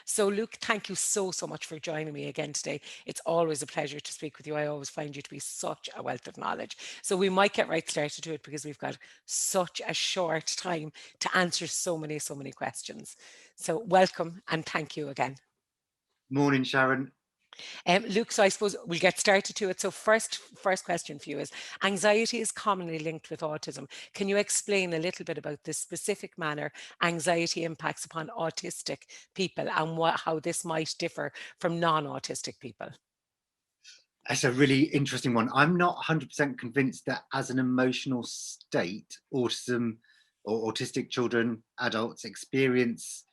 So Luke, thank you so much for joining me again today. It's always a pleasure to speak with you. I always find you to be such a wealth of knowledge. So we might get right started to it because we've got such a short time to answer so many questions. So welcome and thank you again. Morning, Sharon. Luke, so I suppose we'll get started to it. So first question for you is, anxiety is commonly linked with autism. Can you explain a little bit about the specific manner anxiety impacts upon autistic people and how this might differ from non-autistic people? That's a really interesting one. I'm not 100% convinced that as an emotional state, autism or autistic children, adults experience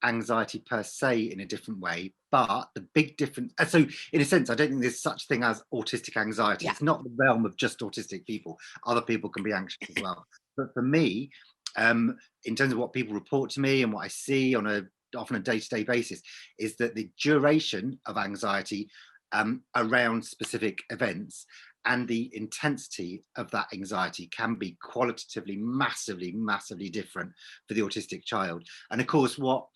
anxiety per se in a different way. But the big difference, so in a sense, I don't think there's such thing as autistic anxiety. Yeah. It's not the realm of just autistic people. Other people can be anxious as well. But for me, in terms of what people report to me and what I see on a often a day-to-day basis, is that the duration of anxiety around specific events and the intensity of that anxiety can be qualitatively massively different for the autistic child. And of course, what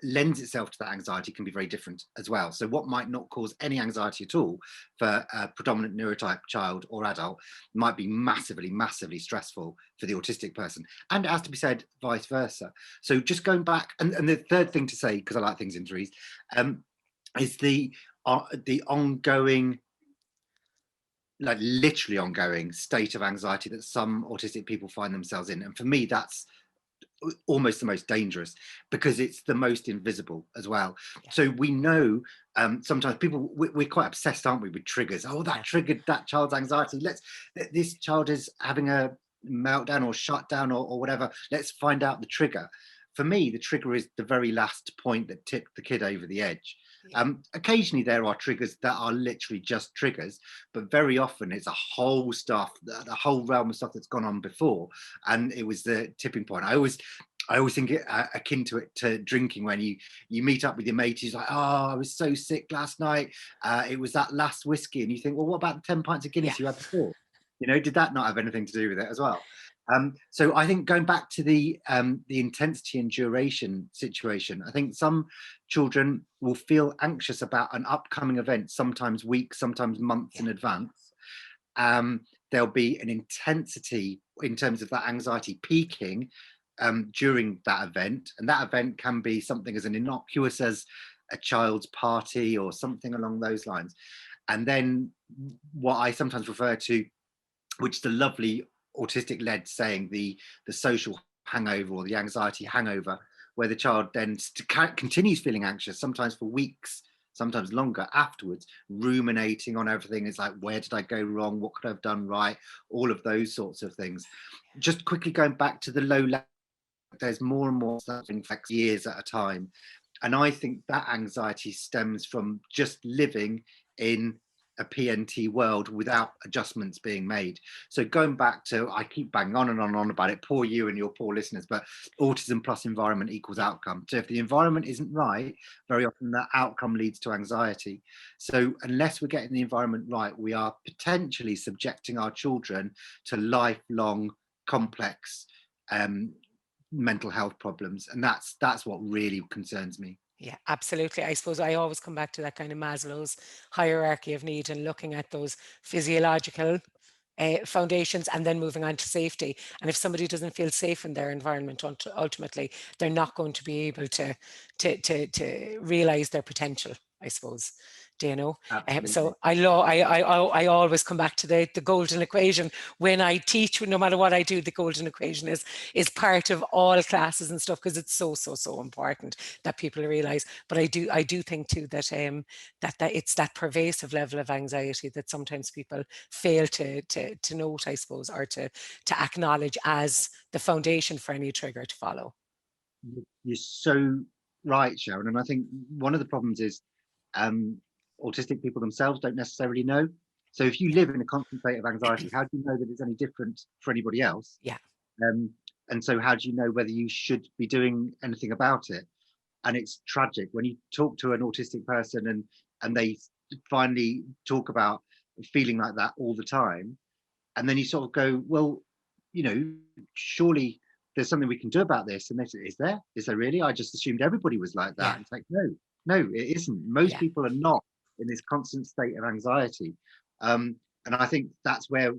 lends itself to that anxiety can be very different as well. So what might not cause any anxiety at all for a predominant neurotype child or adult might be massively stressful for the autistic person. And it has to be said vice versa. So just going back, and the third thing to say, because I like things in threes, is the ongoing, like literally ongoing state of anxiety that some autistic people find themselves in. And for me, that's almost the most dangerous because it's the most invisible as well. Yeah. So we know sometimes people, we're quite obsessed, aren't we, with triggers. Oh, that Yeah. triggered that child's anxiety. This child is having a meltdown or shutdown or whatever. Let's find out the trigger. For me, the trigger is the very last point that tipped the kid over the edge. Yeah. Occasionally there are triggers that are literally just triggers, but very often it's a whole stuff, the whole realm of stuff that's gone on before, and it was the tipping point. I always think it akin to it to drinking, when you meet up with your mate who's like, oh, I was so sick last night, it was that last whiskey, and you think, well, what about the 10 pints of Yeah. Guinness you had before? Did that not have anything to do with it as well? So I think going back to the intensity and duration situation, I think some children will feel anxious about an upcoming event, sometimes weeks, sometimes months Yeah. in advance. There'll be an intensity in terms of that anxiety peaking during that event, and that event can be something as an innocuous as a child's party or something along those lines. And then what I sometimes refer to, which the lovely autistic led saying, the social hangover or the anxiety hangover, where the child then continues feeling anxious, sometimes for weeks, sometimes longer afterwards, ruminating on everything. It's like, where did I go wrong? What could I have done right? All of those sorts of things. Just quickly going back to the low level, there's more and more stuff in fact years at a time. And I think that anxiety stems from just living in a PNT world without adjustments being made. So going back to, I keep banging on and on about it, poor you and your poor listeners, but autism plus environment equals Yeah. outcome. So if the environment isn't right, very often that outcome leads to anxiety. So unless we're getting the environment right, we are potentially subjecting our children to lifelong complex mental health problems, and that's what really concerns me. Yeah, absolutely. I suppose I always come back to that kind of Maslow's hierarchy of need and looking at those physiological foundations and then moving on to safety. And if somebody doesn't feel safe in their environment, ultimately, they're not going to be able to realize their potential, I suppose. Do you know? Absolutely. So I always come back to the golden equation when I teach. No matter what I do, the golden equation is part of all classes and stuff because it's so important that people realize. But I do think too that that it's that pervasive level of anxiety that sometimes people fail to note, I suppose, or to acknowledge as the foundation for any trigger to follow. You're so right, Sharon. And I think one of the problems is um, autistic people themselves don't necessarily know. So if you Yeah, live in a constant state of anxiety, how do you know that it's any different for anybody else? yeah, Um, and so how do you know whether you should be doing anything about it? And it's tragic when you talk to an autistic person and they finally talk about feeling like that all the time, and then you sort of go, well, surely there's something we can do about this. And they said, is there really? I just assumed everybody was like that. Yeah. It's like, no, it isn't. Most Yeah. people are not in this constant state of anxiety. And I think that's where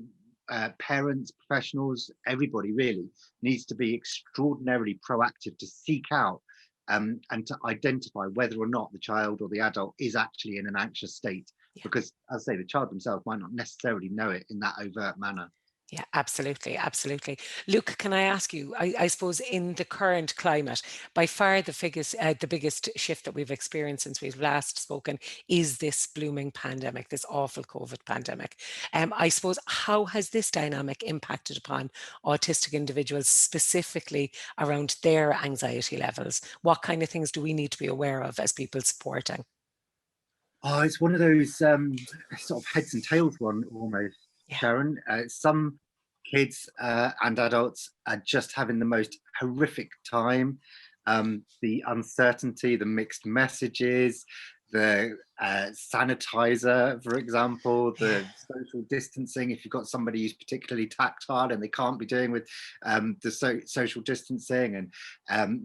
parents, professionals, everybody really needs to be extraordinarily proactive to seek out and to identify whether or not the child or the adult is actually in an anxious state. Yeah. Because, as I say, the child themselves might not necessarily know it in that overt manner. Yeah, absolutely, absolutely. Luke, can I ask you, I suppose in the current climate, by far the biggest shift that we've experienced since we've last spoken is this blooming pandemic, this awful COVID pandemic. I suppose, how has this dynamic impacted upon autistic individuals, specifically around their anxiety levels? What kind of things do we need to be aware of as people supporting? Oh, it's one of those sort of heads and tails one almost, Yeah, Sharon. Some kids and adults are just having the most horrific time. The uncertainty, the mixed messages, the sanitizer, for example, yeah, the social distancing. If you've got somebody who's particularly tactile and they can't be doing with the social distancing, and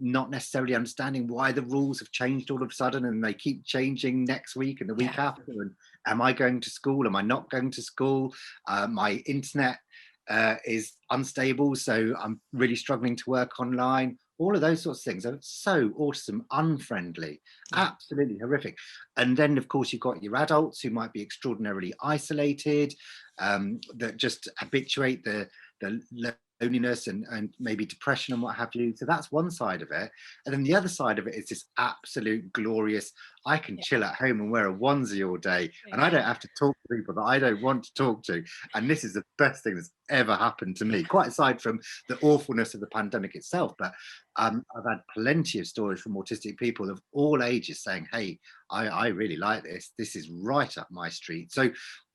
not necessarily understanding why the rules have changed all of a sudden and they keep changing next week and the week yeah, after. And am I going to school? Am I not going to school? My internet is unstable, so I'm really struggling to work online. All of those sorts of things are so autism unfriendly, yeah, absolutely horrific. And then, of course, you've got your adults who might be extraordinarily isolated, that just habituate the loneliness and maybe depression and what have you. So that's one side of it. And then the other side of it is this absolute glorious, I can yeah, chill at home and wear a onesie all day and I yeah, don't have to talk to people that I don't want to talk to. And this is the best thing that's ever happened to me, quite aside from the awfulness of the pandemic itself. But I've had plenty of stories from autistic people of all ages saying, hey, I really like this. This is right up my street. So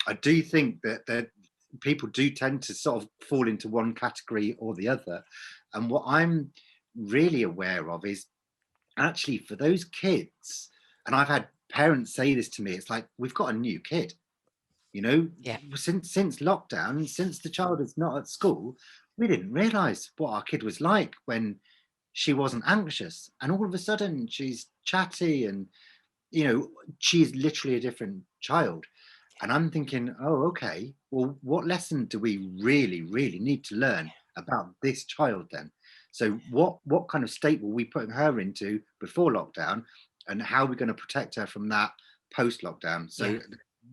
I do think that people do tend to sort of fall into one category or the other. And what I'm really aware of is actually for those kids, and I've had parents say this to me, it's like, we've got a new kid, you know, yeah, since lockdown, since the child is not at school, we didn't realize what our kid was like when she wasn't anxious. And all of a sudden she's chatty and, you know, she's literally a different child. And I'm thinking, oh, okay, well, what lesson do we really, really need to learn about this child then? So what kind of state were we putting her into before lockdown, and how are we going to protect her from that post lockdown? yeah. So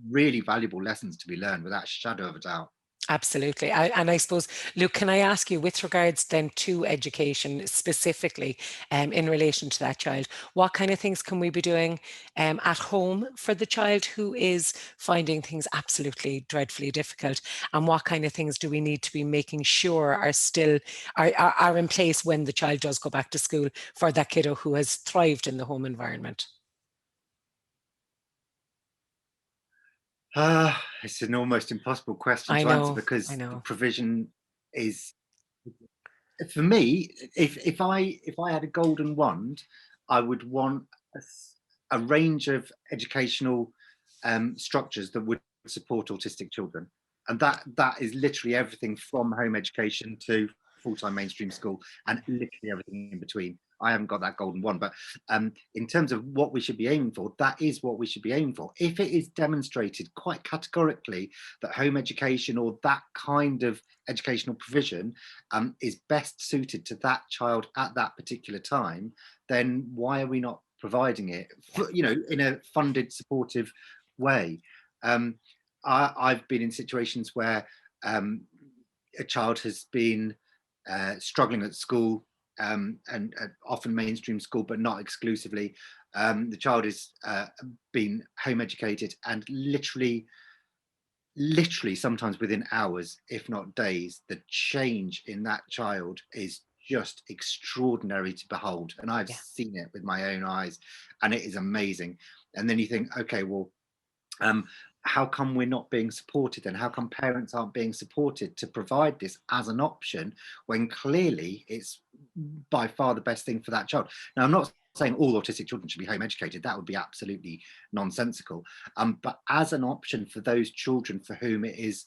really valuable lessons to be learned without a shadow of a doubt. Absolutely. And I suppose, Luke, can I ask you, with regards then to education specifically, in relation to that child, what kind of things can we be doing at home for the child who is finding things absolutely dreadfully difficult? And what kind of things do we need to be making sure are still are in place when the child does go back to school for that kiddo who has thrived in the home environment? It's an almost impossible question I to answer know, I because the know. provision is, for me, if I had a golden wand, I would want a range of educational structures that would support autistic children, and that is literally everything from home education to full-time mainstream school, and literally everything in between. I haven't got that golden one, but in terms of what we should be aiming for, that is what we should be aiming for. If it is demonstrated quite categorically that home education or that kind of educational provision is best suited to that child at that particular time, then why are we not providing it, Yeah, you know, in a funded, supportive way? Um, I've been in situations where a child has been struggling at school, and often mainstream school, but not exclusively. The child is been home educated, and literally sometimes within hours, if not days, the change in that child is just extraordinary to behold. And I've yeah, seen it with my own eyes, and it is amazing. And then you think, okay, well, um, how come we're not being supported, and how come parents aren't being supported to provide this as an option when clearly it's by far the best thing for that child? Now, I'm not saying all autistic children should be home educated, that would be absolutely nonsensical, but as an option for those children for whom it is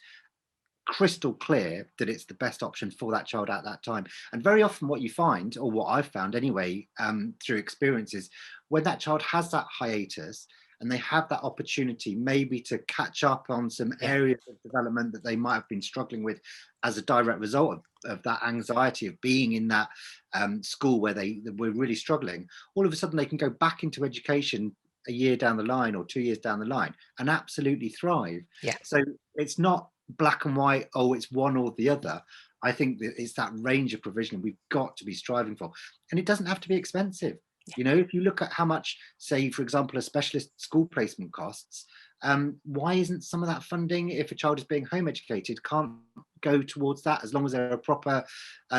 crystal clear that it's the best option for that child at that time. And very often what you find, or what I've found anyway, through experiences, when that child has that hiatus and they have that opportunity maybe to catch up on some areas of development that they might have been struggling with as a direct result of that anxiety of being in that school where they were really struggling, all of a sudden they can go back into education a year down the line or 2 years down the line and absolutely thrive. So it's not black and white, oh, it's one or the other. I think that it's that range of provision we've got to be striving for. And it doesn't have to be expensive. You know, if you look at how much, say, for example, a specialist school placement costs, why isn't some of that funding, if a child is being home educated, can't go towards that, as long as there are proper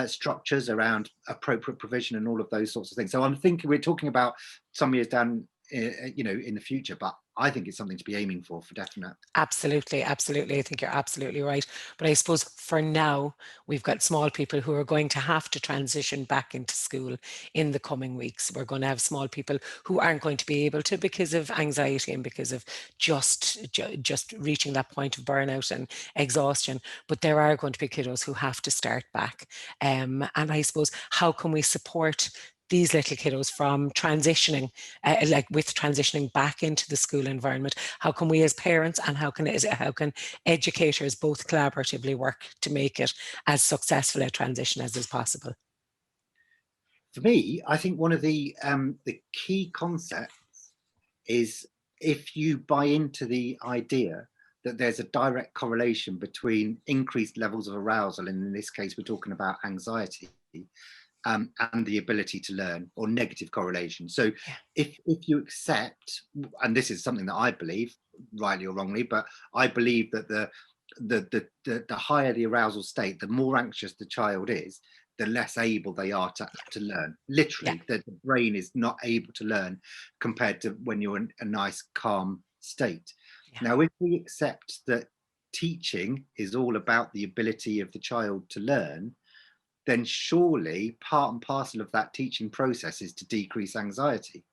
structures around appropriate provision and all of those sorts of things. So I'm thinking we're talking about some years down, you know, in the future, but I think it's something to be aiming for definite. Absolutely, absolutely. I think you're absolutely right. But I suppose for now, we've got small people who are going to have to transition back into school in the coming weeks. We're going to have small people who aren't going to be able to because of anxiety and because of just reaching that point of burnout and exhaustion. But there are going to be kiddos who have to start back. And I suppose, how can we support these little kiddos from transitioning, like with transitioning back into the school environment? How can we as parents and how can educators both collaboratively work to make it as successful a transition as is possible? For me, I think one of the key concepts is, if you buy into the idea that there's a direct correlation between increased levels of arousal, and in this case we're talking about anxiety, and the ability to learn, or negative correlation. So if you accept, and this is something that I believe, rightly or wrongly, but I believe that the higher the arousal state, the more anxious the child is, the less able they are to learn. Literally, the brain is not able to learn compared to when you're in a nice, calm state. Now, if we accept that teaching is all about the ability of the child to learn, then surely part and parcel of that teaching process is to decrease anxiety.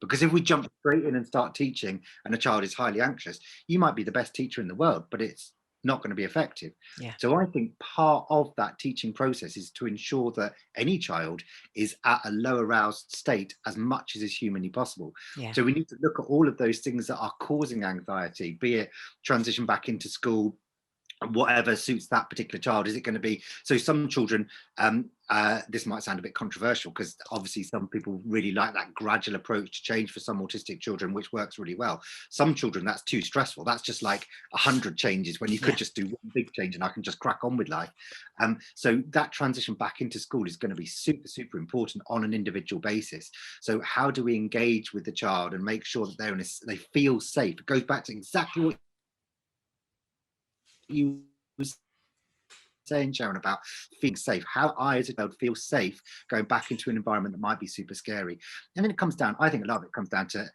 Because if we jump straight in and start teaching and a child is highly anxious, you might be the best teacher in the world, but it's not going to be effective. So I think part of that teaching process is to ensure that any child is at a low aroused state as much as is humanly possible. So we need to look at all of those things that are causing anxiety, be it transition back into school, whatever suits that particular child. Is it going to be, so some children, this might sound a bit controversial because obviously some people really like that gradual approach to change for some autistic children, which works really well. Some children, that's too stressful. That's just like 100 changes when you could just do one big change and I can just crack on with life. So that transition back into school is going to be super, super important on an individual basis. So how do we engage with the child and make sure that they feel safe? It goes back to exactly what you was saying, Sharon, about feeling safe. How I as a child feel safe going back into an environment that might be super scary. And then it comes down, I think a lot of it comes down to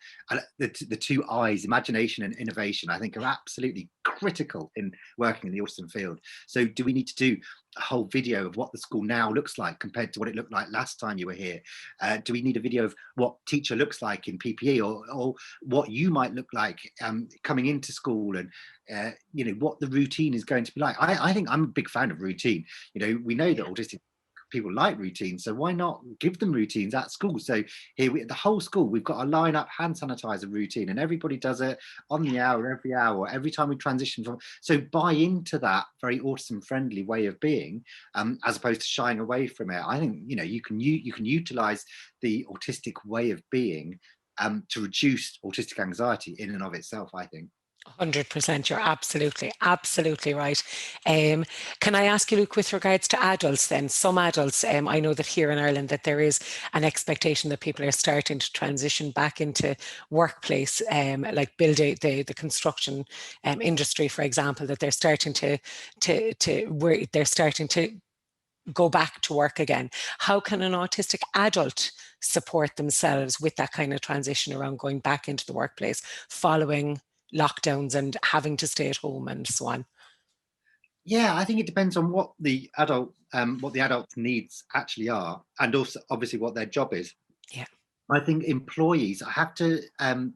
the two I's, imagination and innovation, I think are absolutely critical in working in the autism field. So do we need to do a whole video of what the school now looks like compared to what it looked like last time you were here? Do we need a video of what teacher looks like in PPE, or what you might look like coming into school, and you know, what the routine is going to be like? I think I'm a big fan of routine. You know, we know that autistic people like routines, so why not give them routines at school? So here the whole school, we've got a line up hand sanitizer routine, and everybody does it on the hour, every time we transition from. So buy into that very autism friendly way of being, as opposed to shying away from it. I think, you know, you can utilize the autistic way of being to reduce autistic anxiety in and of itself, I think. 100%, you're absolutely right. Can I ask you, Luke, with regards to adults then? Some adults, I know that here in Ireland that there is an expectation that people are starting to transition back into workplace, like building the construction industry, for example, that they're starting to go back to work again. How can an autistic adult support themselves with that kind of transition around going back into the workplace following lockdowns and having to stay at home and so on? Yeah, I think it depends on what the adult's needs actually are, and also obviously what their job is. I think employees, I have to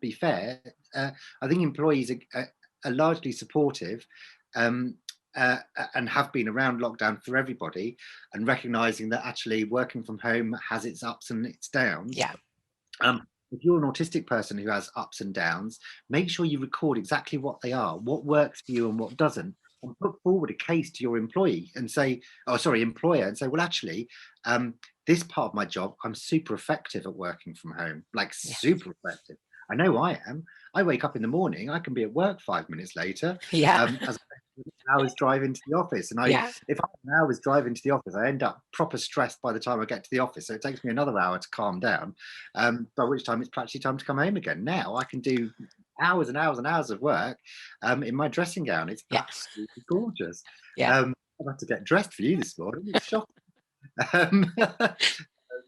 be fair, I think employees are largely supportive. and have been around lockdown for everybody, and recognizing that actually working from home has its ups and its downs. Yeah. If you're an autistic person who has ups and downs, make sure you record exactly what they are, what works for you and what doesn't, and put forward a case to your employee and say, oh, sorry, employer, and say, well, actually, this part of my job, I'm super effective at working from home, like Yeah. super effective. I know I am. I wake up in the morning, I can be at work 5 minutes later, Yeah. as hours drive into the office. And Yeah. if I'm an hour's drive into the office, I end up proper stressed by the time I get to the office. So it takes me another hour to calm down, by which time it's practically time to come home again. Now I can do hours and hours and hours of work in my dressing gown. It's Yeah. absolutely gorgeous. Yeah. I've had to get dressed for you this morning. It's shocking. Um,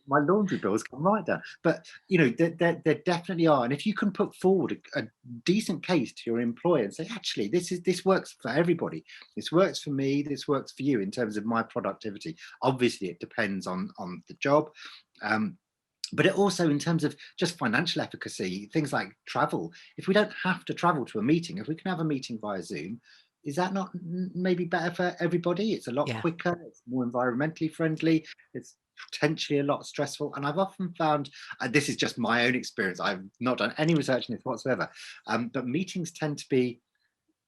my laundry bills come right down. But you know, there definitely are. And if you can put forward a decent case to your employer and say, actually, this works for everybody. This works for me. This works for you in terms of my productivity. Obviously, it depends on the job. But it also, in terms of just financial efficacy, things like travel. If we don't have to travel to a meeting, if we can have a meeting via Zoom, is that not maybe better for everybody? It's a lot Yeah. quicker, it's more environmentally friendly, it's potentially a lot stressful. And I've often found, and this is just my own experience, I've not done any research in this whatsoever, but meetings tend to be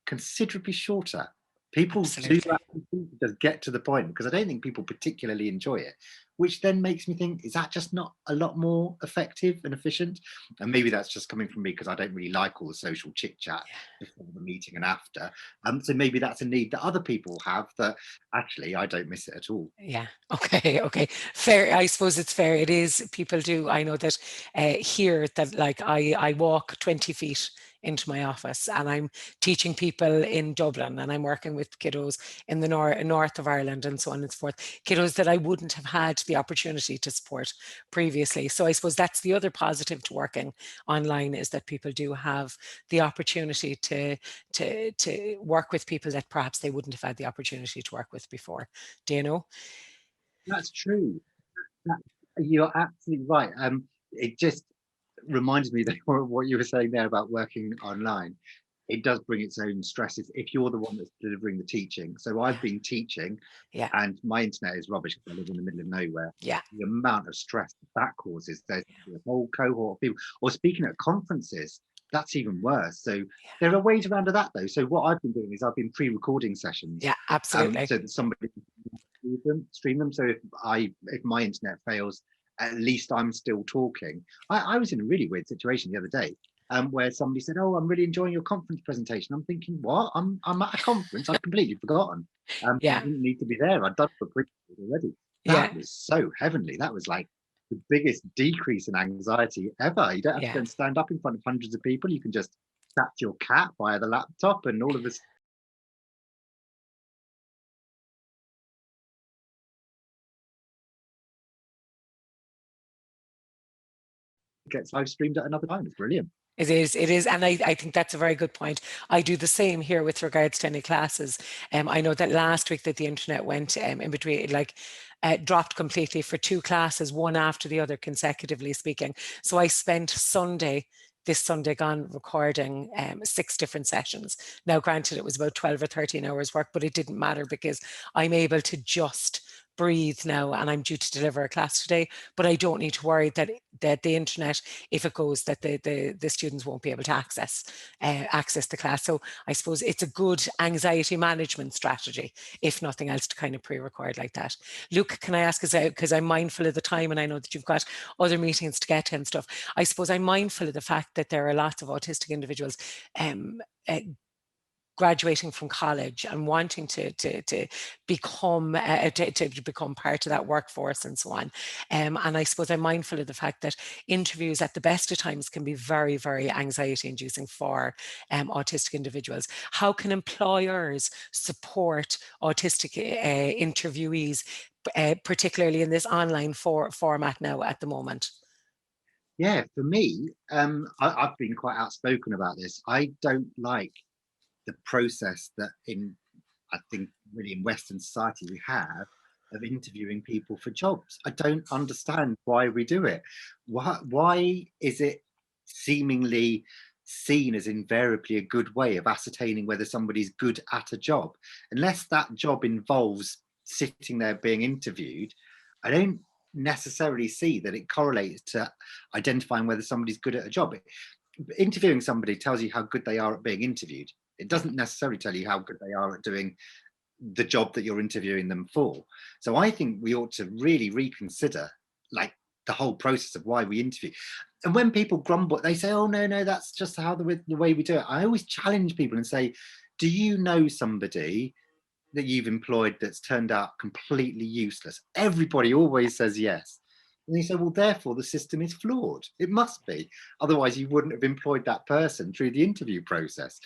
considerably shorter. People do Absolutely. actually just get to the point, because I don't think people particularly enjoy it, which then makes me think, is that just not a lot more effective and efficient? And maybe that's just coming from me because I don't really like all the social chit chat before the meeting and after. So maybe that's a need that other people have that actually I don't miss it at all. Yeah. Okay. Okay. Fair. I suppose it's fair. It is. People do. I know that here that like I walk 20 feet into my office and I'm teaching people in Dublin and I'm working with kiddos in the north of Ireland and so on and so forth. Kiddos that I wouldn't have had the opportunity to support previously. So I suppose that's the other positive to working online, is that people do have the opportunity to work with people that perhaps they wouldn't have had the opportunity to work with before. Do you know? That's true. That, you're absolutely right. It just reminds me that what you were saying there about working online, it does bring its own stresses if you're the one that's delivering the teaching. So I've been teaching Yeah. and my internet is rubbish because I live in the middle of nowhere. Yeah. The amount of stress that causes, there's a whole cohort of people. Or speaking at conferences, that's even worse. So there are ways around that though. So what I've been doing is I've been pre-recording sessions, Yeah. Absolutely. so that somebody can stream them. So if my internet fails, at least I'm still talking. I was in a really weird situation the other day, where somebody said, "Oh, I'm really enjoying your conference presentation." I'm thinking, "What? I'm at a conference. I've completely forgotten. I Yeah. didn't need to be there. I'd done the pre already." Yeah. That was so heavenly. That was like the biggest decrease in anxiety ever. You don't have to go Yeah. and stand up in front of hundreds of people. You can just chat to your cat via the laptop, and all of this gets live streamed at another time. It's brilliant. It is, and I think that's a very good point. I do the same here with regards to any classes. I know that last week that the internet went in between, like dropped completely for two classes, one after the other, consecutively speaking. So I spent this Sunday gone recording 6 different sessions. Now, granted, it was about 12 or 13 hours work, but it didn't matter because I'm able to just breathe now, and I'm due to deliver a class today, but I don't need to worry that the internet, if it goes, that the students won't be able to access the class. So I suppose it's a good anxiety management strategy, if nothing else, to kind of pre-record like that. Luke, can I ask, because I'm mindful of the time and I know that you've got other meetings to get to and stuff, I suppose I'm mindful of the fact that there are lots of autistic individuals graduating from college and wanting to become to become part of that workforce and so on. And I suppose I'm mindful of the fact that interviews at the best of times can be very, very anxiety inducing for autistic individuals. How can employers support autistic interviewees, particularly in this online format now at the moment? Yeah, for me, I've been quite outspoken about this. I don't like the process that I think really in Western society we have of interviewing people for jobs. I don't understand why we do it. Why is it seemingly seen as invariably a good way of ascertaining whether somebody's good at a job. Unless that job involves sitting there being interviewed, I don't necessarily see that it correlates to identifying whether somebody's good at a job. Interviewing somebody tells you how good they are at being interviewed. It doesn't necessarily tell you how good they are at doing the job that you're interviewing them for. So I think we ought to really reconsider, like, the whole process of why we interview. And when people grumble, they say, oh no, that's just how the way we do it. I always challenge people and say, do you know somebody that you've employed that's turned out completely useless? Everybody always says yes. And you say, well, therefore the system is flawed. It must be. Otherwise you wouldn't have employed that person through the interview process.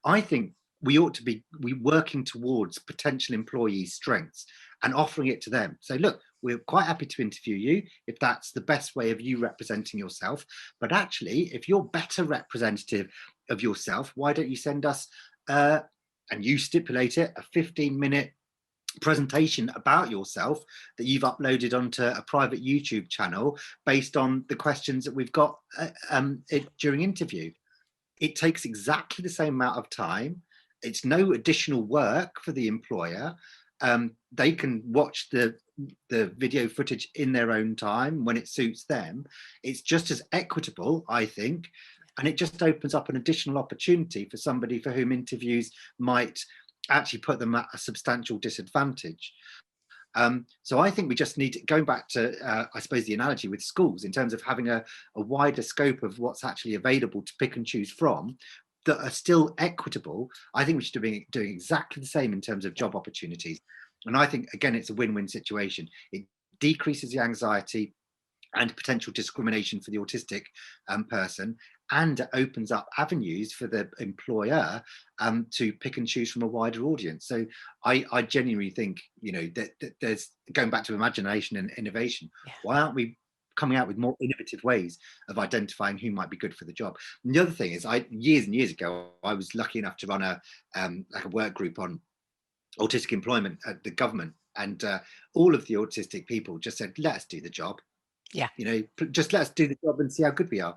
I think we ought to be working towards potential employees' strengths and offering it to them. So look, we're quite happy to interview you if that's the best way of you representing yourself. But actually, if you're better representative of yourself, why don't you send us, and you stipulate it, a 15-minute presentation about yourself that you've uploaded onto a private YouTube channel based on the questions that we've got during interview. It takes exactly the same amount of time. It's no additional work for the employer. They can watch the video footage in their own time when it suits them. It's just as equitable, I think, and it just opens up an additional opportunity for somebody for whom interviews might actually put them at a substantial disadvantage. So I think we just need to, going back to, I suppose, the analogy with schools in terms of having a wider scope of what's actually available to pick and choose from that are still equitable. I think we should be doing exactly the same in terms of job opportunities. And I think, again, it's a win-win situation. It decreases the anxiety and potential discrimination for the autistic person, and opens up avenues for the employer to pick and choose from a wider audience. So I genuinely think, that there's, going back to imagination and innovation, why aren't we coming out with more innovative ways of identifying who might be good for the job? And the other thing is, years and years ago, I was lucky enough to run like a work group on autistic employment at the government, and all of the autistic people just said, let us do the job. Yeah. Just let us do the job and see how good we are.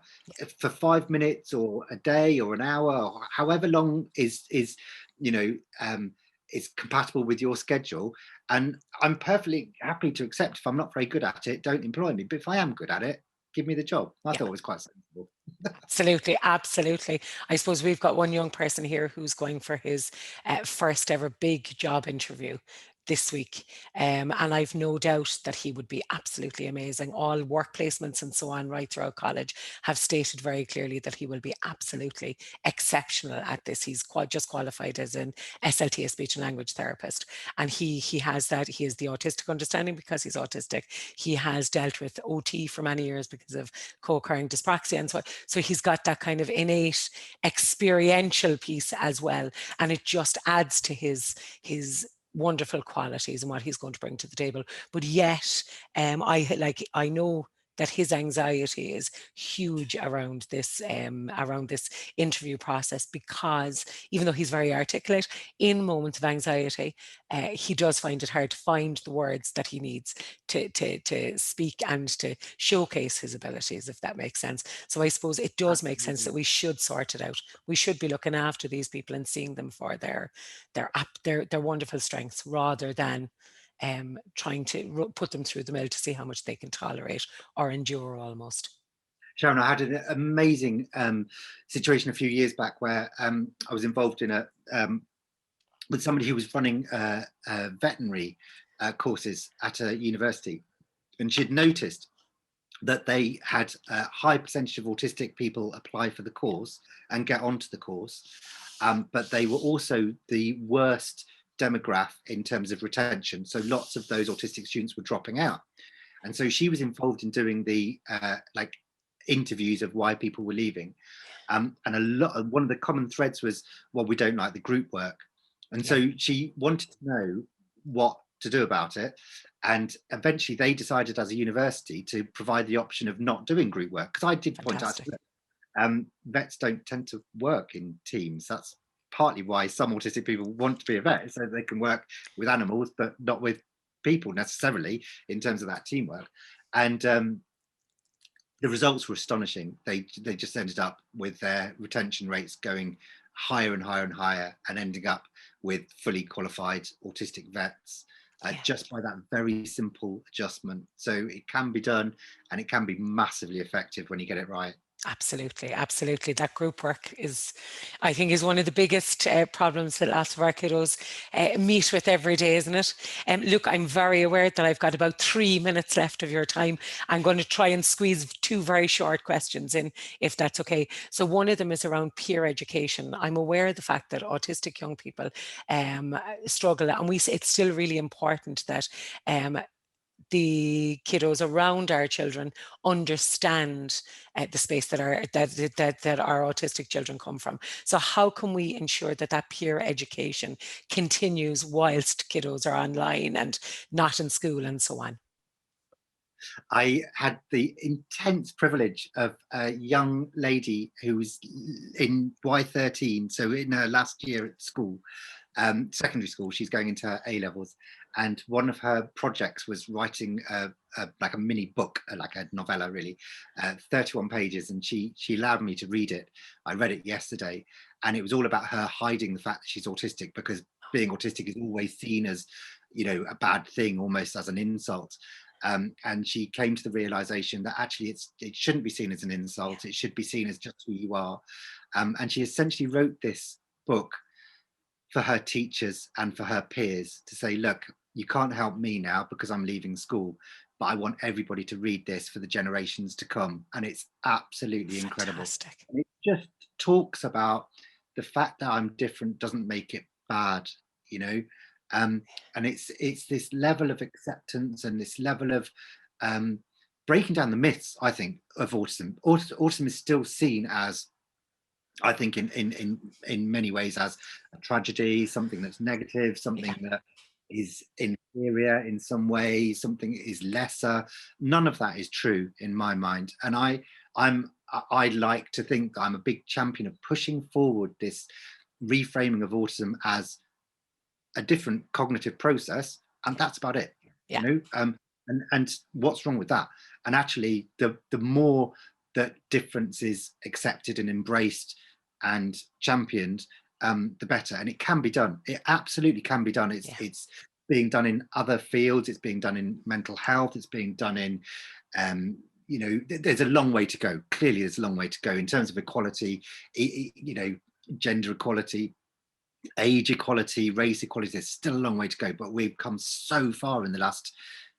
For 5 minutes or a day or an hour, or however long is compatible with your schedule. And I'm perfectly happy to accept, if I'm not very good at it, don't employ me. But if I am good at it, give me the job. I thought it was quite sensible. Absolutely. I suppose we've got one young person here who's going for his first ever big job interview this week. And I've no doubt that he would be absolutely amazing. All work placements and so on right throughout college have stated very clearly that he will be absolutely exceptional at this. He's just qualified as an SLT, a speech and language therapist. And he has that. He has the autistic understanding because he's autistic. He has dealt with OT for many years because of co-occurring dyspraxia and so on. So he's got that kind of innate experiential piece as well. And it just adds to his wonderful qualities and what he's going to bring to the table. But yet, I know that his anxiety is huge around this interview process, because even though he's very articulate, in moments of anxiety, he does find it hard to find the words that he needs to speak and to showcase his abilities, if that makes sense. So I suppose it does make sense that we should sort it out. We should be looking after these people and seeing them for their wonderful strengths, rather than trying to put them through the mill to see how much they can tolerate or endure almost. Sharon, I had an amazing situation a few years back where I was involved in with somebody who was running veterinary courses at a university, and she'd noticed that they had a high percentage of autistic people apply for the course and get onto the course, but they were also the worst demographic in terms of retention. So lots of those autistic students were dropping out. And so she was involved in doing the interviews of why people were leaving. And one of the common threads was, well, we don't like the group work. And so she wanted to know what to do about it. And eventually they decided as a university to provide the option of not doing group work. Because I did point out that vets don't tend to work in teams. That's partly why some autistic people want to be a vet, so they can work with animals, but not with people necessarily in terms of that teamwork. And the results were astonishing. They just ended up with their retention rates going higher and higher and higher, and ending up with fully qualified autistic vets, Yeah. just by that very simple adjustment. So it can be done, and it can be massively effective when you get it right. Absolutely, absolutely. That group work is, I think, is one of the biggest problems that lots of our kiddos meet with every day, isn't it? Look, I'm very aware that I've got about 3 minutes left of your time. I'm going to try and squeeze two very short questions in, if that's okay. So one of them is around peer education. I'm aware of the fact that autistic young people struggle, and it's still really important that the kiddos around our children understand the space that our autistic children come from. So how can we ensure that that peer education continues whilst kiddos are online and not in school and so on? I had the intense privilege of a young lady who was in Y13, so in her last year at school, secondary school. She's going into her A levels, and one of her projects was writing like a mini book, like a novella, really, 31 pages, and she allowed me to read it. I read it yesterday, and it was all about her hiding the fact that she's autistic, because being autistic is always seen as, a bad thing, almost as an insult. And she came to the realization that actually it shouldn't be seen as an insult. It should be seen as just who you are. And she essentially wrote this book for her teachers and for her peers to say, look, you can't help me now because I'm leaving school, but I want everybody to read this for the generations to come. And it's absolutely incredible. Fantastic. And it just talks about the fact that I'm different doesn't make it bad, you know. And it's this level of acceptance and this level of breaking down the myths, I think, of autism. Autism is still seen as, I think, in many ways, as a tragedy, something that's negative, something that is inferior in some way, something is lesser. None of that is true in my mind, and I like to think I'm a big champion of pushing forward this reframing of autism as a different cognitive process, and that's about it. Yeah. And what's wrong with that? And actually, the more that difference is accepted and embraced and championed, the better. And it can be done. It absolutely can be done. It's being done in other fields. It's being done in mental health. It's being done in, there's a long way to go. Clearly, there's a long way to go in terms of equality, gender equality, age equality, race equality. There's still a long way to go, but we've come so far in the last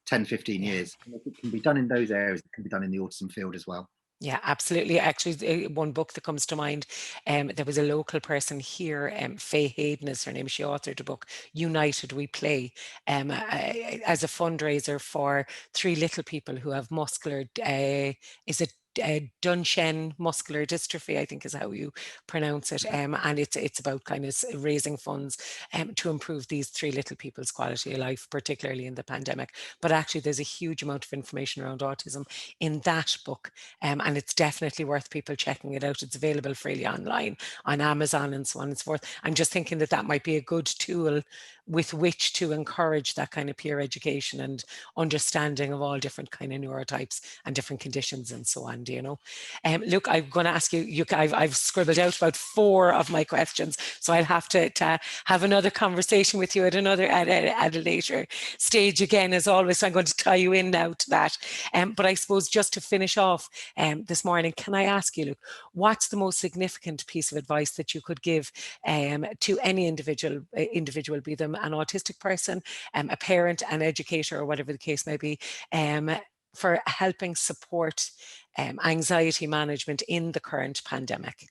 10, 15 years. And if it can be done in those areas, it can be done in the autism field as well. Yeah, absolutely. Actually, one book that comes to mind, there was a local person here, Faye Hayden is her name. She authored a book, United We Play, as a fundraiser for three little people who have muscular, is it Duchenne muscular dystrophy, I think is how you pronounce it. And it's about kind of raising funds to improve these three little people's quality of life, particularly in the pandemic. But actually, there's a huge amount of information around autism in that book. And it's definitely worth people checking it out. It's available freely online on Amazon and so on and so forth. I'm just thinking that that might be a good tool with which to encourage that kind of peer education and understanding of all different kind of neurotypes and different conditions and so on, look, I'm going to ask you, I've scribbled out about 4 of my questions, so I'll have to have another conversation with you at a later stage again, as always. So I'm going to tie you in now to that. But I suppose just to finish off this morning, can I ask you, look, what's the most significant piece of advice that you could give to any individual, be them an autistic person, a parent, an educator, or whatever the case may be, for helping support anxiety management in the current pandemic?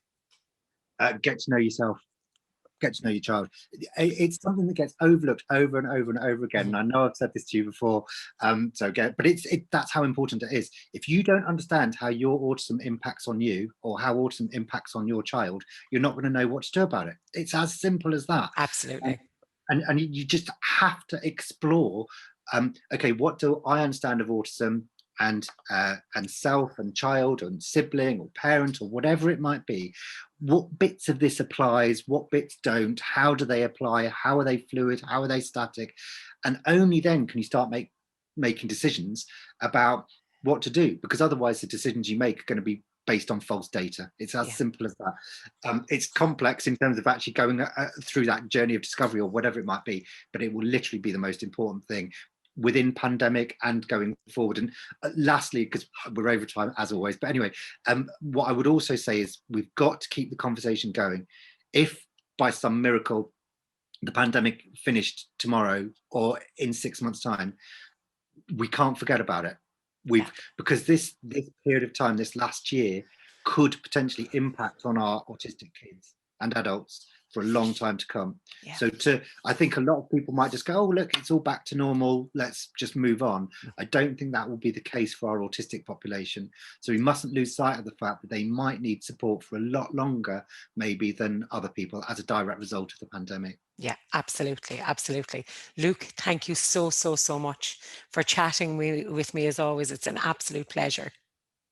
Get to know yourself. Get to know your child. It's something that gets overlooked over and over and over again. And I know I've said this to you before, but that's how important it is. If you don't understand how your autism impacts on you, or how autism impacts on your child, you're not going to know what to do about it. It's as simple as that. Absolutely. And you just have to explore. Okay, what do I understand of autism? And self and child and sibling or parent or whatever it might be, what bits of this applies, what bits don't, how do they apply, how are they fluid, how are they static? And only then can you start making decisions about what to do, because otherwise the decisions you make are going to be based on false data. It's as Yeah. simple as that. It's complex in terms of actually going through that journey of discovery or whatever it might be, but it will literally be the most important thing within pandemic and going forward. And lastly, because we're over time as always, but anyway, what I would also say is we've got to keep the conversation going. If by some miracle the pandemic finished tomorrow or in 6 months' time, we can't forget about it. Because this period of time, this last year, could potentially impact on our autistic kids and adults for a long time to come. Yeah. So I think a lot of people might just go, oh, look, it's all back to normal, let's just move on. I don't think that will be the case for our autistic population. So we mustn't lose sight of the fact that they might need support for a lot longer, maybe, than other people as a direct result of the pandemic. Yeah, absolutely. Absolutely. Luke, thank you so much for chatting with me as always. It's an absolute pleasure.